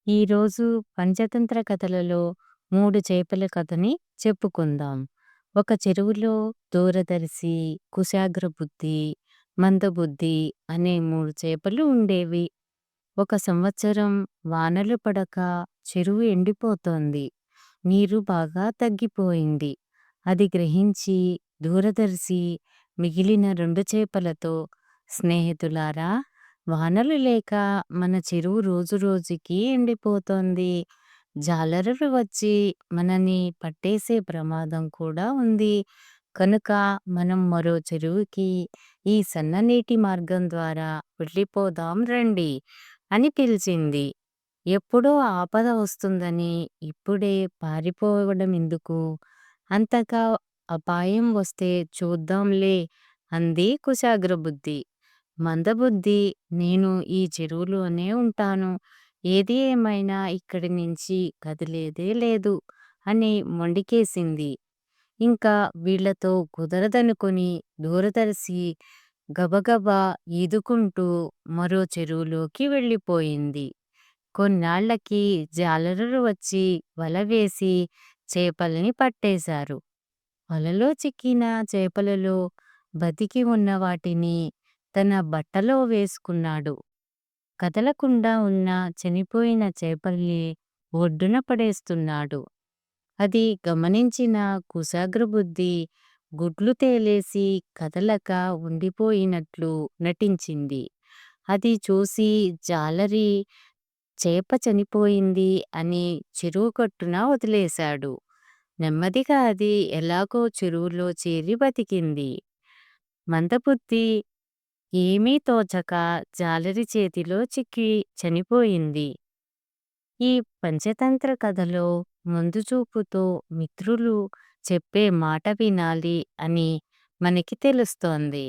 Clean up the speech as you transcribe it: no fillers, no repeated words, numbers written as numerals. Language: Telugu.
ఈరోజు పంచతంత్ర కథలలో 3 చేపల కథని చెప్పుకుందాం. ఒక చెరువులో దూరదర్శి, కుశాగ్రబుద్ధి, మందబుద్ధి అనే 3 చేపలు ఉండేవి. ఒక సంవత్సరం వానలు పడక చెరువు ఎండిపోతోంది. నీరు బాగా తగ్గిపోయింది. అది గ్రహించి దూరదర్శి మిగిలిన 2 చేపలతో, స్నేహితులారా, వానలు లేక మన చెరువు రోజురోజుకి ఎండిపోతోంది. జాలరులు వచ్చి మనని పట్టేసే ప్రమాదం కూడా ఉంది. కనుక మనం మరో చెరువుకి ఈ సన్ననీటి మార్గం ద్వారా వెళ్ళిపోదాం రండి అని పిలిచింది. ఎప్పుడో ఆపద వస్తుందని ఇప్పుడే పారిపోవడం ఎందుకు? అంతగా అపాయం వస్తే చూద్దాంలే అంది కుశాగ్రబుద్ధి. మందబుద్ధి, నేను ఈ చెరువులోనే ఉంటాను. ఏది ఏమైనా ఇక్కడి నుంచి కదిలేదే లేదు అని మొండికేసింది. ఇంకా వీళ్ళతో కుదరదనుకొని దూరదర్శి గబగబా ఈదుకుంటూ మరో చెరువులోకి వెళ్ళిపోయింది. కొన్నాళ్ళకి జాలరులు వచ్చి వల వేసి చేపల్ని పట్టేశారు. వలలో చిక్కిన చేపలలో బతికి ఉన్న వాటిని తన బట్టలో వేసుకున్నాడు. కదలకుండా ఉన్న చనిపోయిన చేపల్ని ఒడ్డున పడేస్తున్నాడు. అది గమనించిన కుశాగ్రబుద్ధి గుడ్లు తేలేసి కదలక ఉండిపోయినట్లు నటించింది. అది చూసి జాలరి చేప చనిపోయింది అని చెరువు గట్టున వదిలేశాడు. నెమ్మదిగా అది ఎలాగో చెరువులో చేరి బతికింది. మందబుద్ధి ఏమీ తోచక జాలరి చేతిలో చిక్కి చనిపోయింది. ఈ పంచతంత్ర కథలో ముందు చూపుతో మిత్రులు చెప్పే మాట వినాలి అని మనకి తెలుస్తోంది.